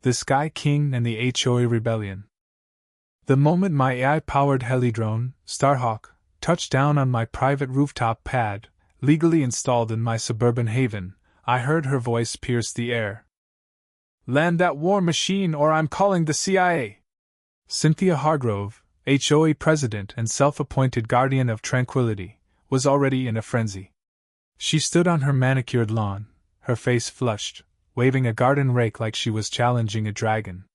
The Sky King and the HOA Rebellion. The moment my AI-powered heli-drone, Starhawk, touched down on my private rooftop pad, legally installed in my suburban haven, I heard her voice pierce the air. "Land that war machine or I'm calling the CIA!" Cynthia Hargrove, HOA president and self-appointed guardian of tranquility, was already in a frenzy. She stood on her manicured lawn, her face flushed, waving a garden rake like she was challenging a dragon.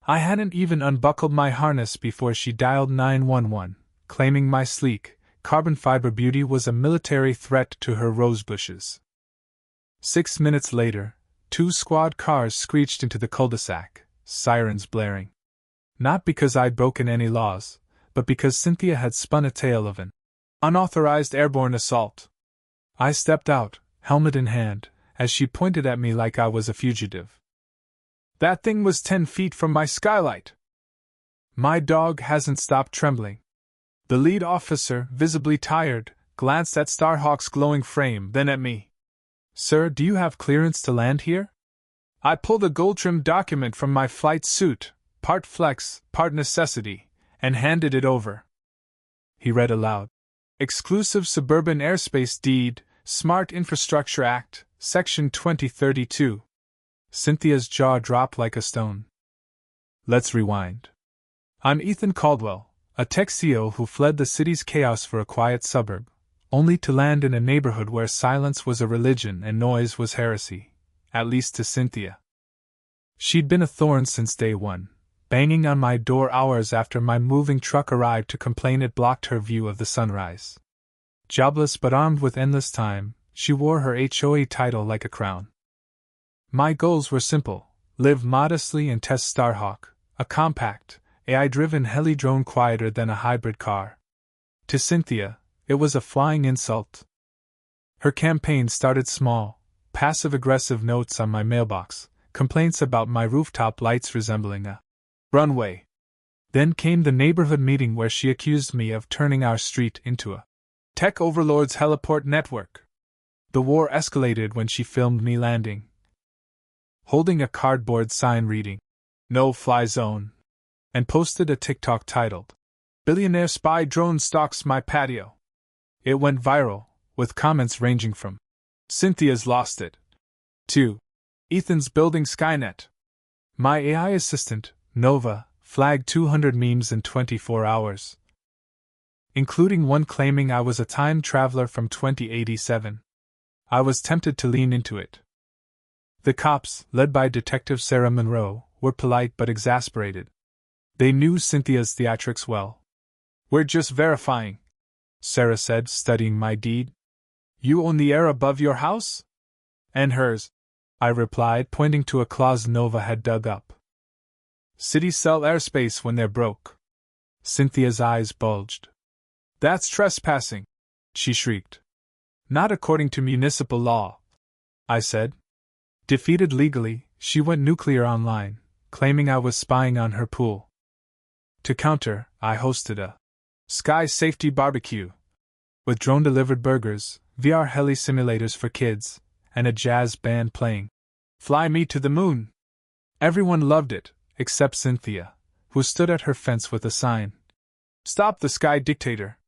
I hadn't even unbuckled my harness before she dialed 911, claiming my sleek, carbon fiber beauty was a military threat to her rosebushes. 6 minutes later, 2 squad cars screeched into the cul-de-sac, sirens blaring. Not because I'd broken any laws, but because Cynthia had spun a tale of an unauthorized airborne assault. I stepped out, helmet in hand, as she pointed at me like I was a fugitive. "That thing was 10 feet from my skylight." My dog hasn't stopped trembling. The lead officer, visibly tired, glanced at Starhawk's glowing frame, then at me. "Sir, do you have clearance to land here?" I pulled a gold-trimmed document from my flight suit, part flex, part necessity, and handed it over. He read aloud. "Exclusive Suburban Airspace Deed, Smart Infrastructure Act, Section 2032. Cynthia's jaw dropped like a stone. Let's rewind. I'm Ethan Caldwell, a tech CEO who fled the city's chaos for a quiet suburb, only to land in a neighborhood where silence was a religion and noise was heresy, at least to Cynthia. She'd been a thorn since day one, banging on my door hours after my moving truck arrived to complain it blocked her view of the sunrise. Jobless but armed with endless time, she wore her HOA title like a crown. My goals were simple: live modestly and test Starhawk, a compact, AI-driven heli-drone quieter than a hybrid car. To Cynthia, it was a flying insult. Her campaign started small: passive-aggressive notes on my mailbox, complaints about my rooftop lights resembling a runway. Then came the neighborhood meeting where she accused me of turning our street into a tech overlord's heliport network. The war escalated when she filmed me landing, holding a cardboard sign reading, "No Fly Zone," and posted a TikTok titled, "Billionaire Spy Drone Stalks My Patio." It went viral, with comments ranging from, "Cynthia's lost it," to, "Ethan's building Skynet." My AI assistant, Nova, flagged 200 memes in 24 hours, including one claiming I was a time traveler from 2087. I was tempted to lean into it. The cops, led by Detective Sarah Monroe, were polite but exasperated. They knew Cynthia's theatrics well. "We're just verifying," Sarah said, studying my deed. "You own the air above your house?" "And hers," I replied, pointing to a clause Nova had dug up. "Cities sell airspace when they're broke." Cynthia's eyes bulged. "That's trespassing," she shrieked. "Not according to municipal law," I said. Defeated legally, she went nuclear online, claiming I was spying on her pool. To counter, I hosted a Sky Safety Barbecue, with drone-delivered burgers, VR heli simulators for kids, and a jazz band playing "Fly Me to the Moon." Everyone loved it, except Cynthia, who stood at her fence with a sign, "Stop the Sky Dictator."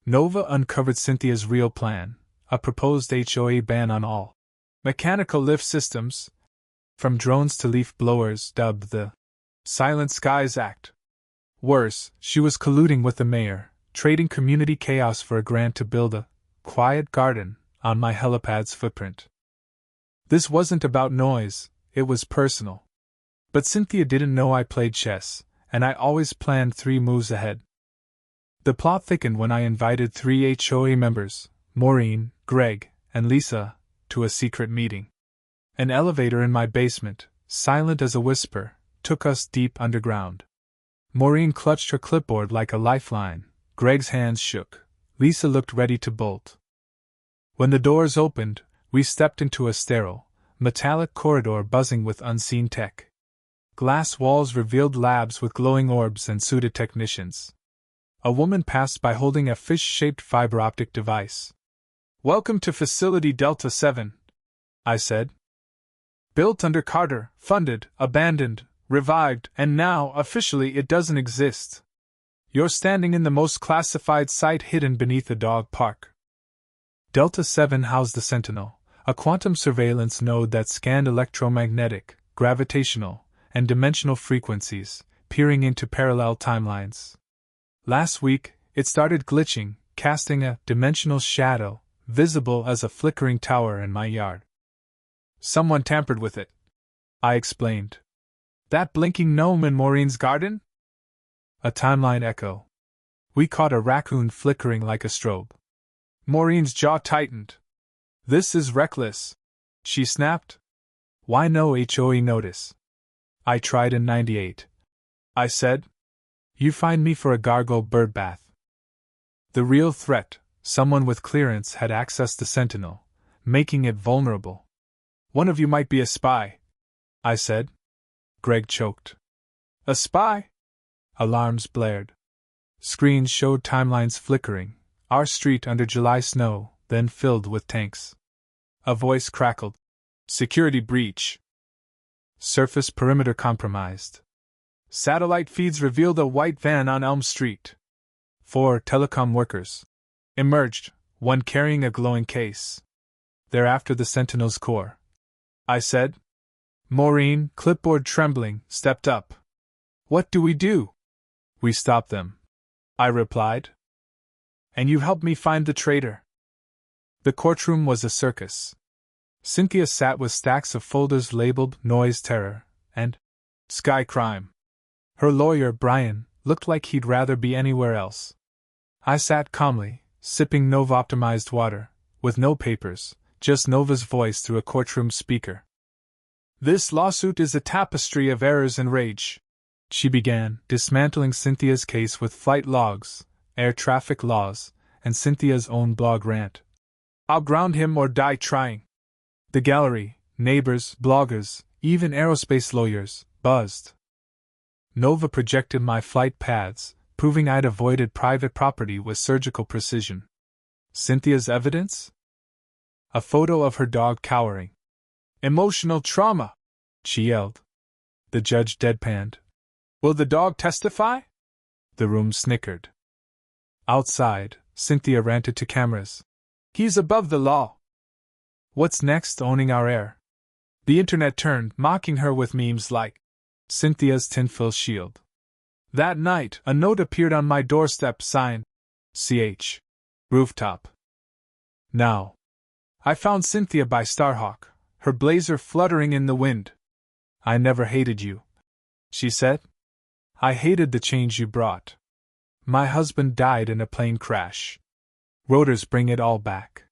Nova uncovered Cynthia's real plan, a proposed HOA ban on all mechanical lift systems, from drones to leaf blowers, dubbed the Silent Skies Act. Worse, she was colluding with the mayor, trading community chaos for a grant to build a quiet garden on my helipad's footprint. This wasn't about noise, it was personal. But Cynthia didn't know I played chess, and I always planned 3 moves ahead. The plot thickened when I invited 3 HOA members, Maureen, Greg, and Lisa, to a secret meeting. An elevator in my basement, silent as a whisper, took us deep underground. Maureen clutched her clipboard like a lifeline, Greg's hands shook, Lisa looked ready to bolt. When the doors opened, we stepped into a sterile, metallic corridor buzzing with unseen tech. Glass walls revealed labs with glowing orbs and suited technicians. A woman passed by holding a fish-shaped fiber-optic device. "Welcome to Facility Delta 7, I said. Built under Carter, funded, abandoned, revived, and now, officially, it doesn't exist. You're standing in the most classified site hidden beneath a dog park. Delta 7 housed the Sentinel, a quantum surveillance node that scanned electromagnetic, gravitational, and dimensional frequencies, peering into parallel timelines. Last week, it started glitching, casting a dimensional shadow, visible as a flickering tower in my yard. Someone tampered with it, I explained. That blinking gnome in Maureen's garden? A timeline echo. We caught a raccoon flickering like a strobe. Maureen's jaw tightened. This is reckless, she snapped. Why no HOA notice? I tried in '98. I said. You fined me for a gargoyle bird bath. The real threat, someone with clearance, had accessed the Sentinel, making it vulnerable. One of you might be a spy, I said. Greg choked. A spy? Alarms blared. Screens showed timelines flickering, our street under July snow, then filled with tanks. A voice crackled. Security breach. Surface perimeter compromised. Satellite feeds revealed a white van on Elm Street. 4 telecom workers emerged, one carrying a glowing case. Thereafter the Sentinel's core. I said. Maureen, clipboard trembling, stepped up. What do we do? We stop them, I replied. And you helped me find the traitor. The courtroom was a circus. Cynthia sat with stacks of folders labeled Noise Terror and Sky Crime. Her lawyer, Brian, looked like he'd rather be anywhere else. I sat calmly, sipping Nova-optimized water, with no papers, just Nova's voice through a courtroom speaker. This lawsuit is a tapestry of errors and rage, she began, dismantling Cynthia's case with flight logs, air traffic laws, and Cynthia's own blog rant. I'll ground him or die trying. The gallery, neighbors, bloggers, even aerospace lawyers, buzzed. Nova projected my flight paths, proving I'd avoided private property with surgical precision. Cynthia's evidence? A photo of her dog cowering. Emotional trauma, she yelled. The judge deadpanned. Will the dog testify? The room snickered. Outside, Cynthia ranted to cameras. He's above the law. What's next? Owning our air. The internet turned, mocking her with memes like Cynthia's tinfoil shield. That night, a note appeared on my doorstep signed CH. Rooftop. Now. I found Cynthia by Starhawk, her blazer fluttering in the wind. I never hated you, she said. I hated the change you brought. My husband died in a plane crash. Rotors bring it all back.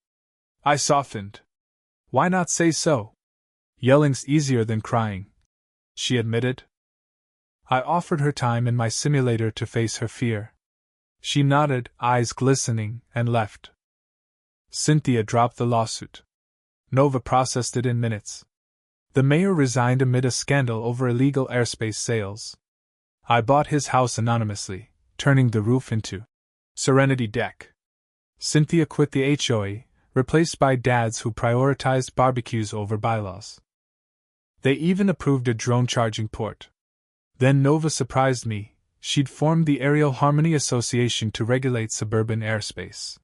I softened. Why not say so? Yelling's easier than crying, she admitted. I offered her time in my simulator to face her fear. She nodded, eyes glistening, and left. Cynthia dropped the lawsuit. Nova processed it in minutes. The mayor resigned amid a scandal over illegal airspace sales. I bought his house anonymously, turning the roof into Serenity Deck. Cynthia quit the HOA, replaced by dads who prioritized barbecues over bylaws. They even approved a drone charging port. Then Nova surprised me. She'd formed the Aerial Harmony Association to regulate suburban airspace.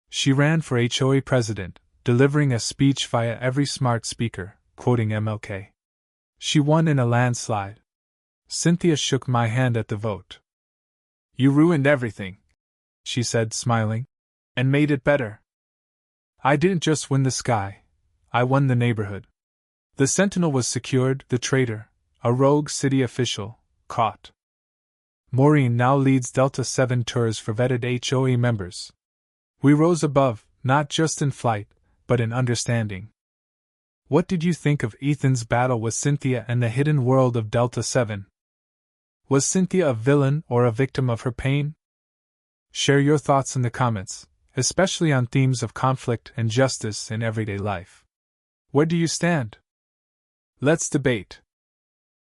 She ran for HOA president, delivering a speech via every smart speaker, quoting MLK. She won in a landslide. Cynthia shook my hand at the vote. You ruined everything, she said, smiling, and made it better. I didn't just win the sky, I won the neighborhood. The Sentinel was secured, the traitor, a rogue city official, caught. Maureen now leads Delta 7 tours for vetted HOA members. We rose above, not just in flight, but in understanding. What did you think of Ethan's battle with Cynthia and the hidden world of Delta 7? Was Cynthia a villain or a victim of her pain? Share your thoughts in the comments, especially on themes of conflict and justice in everyday life. Where do you stand? Let's debate.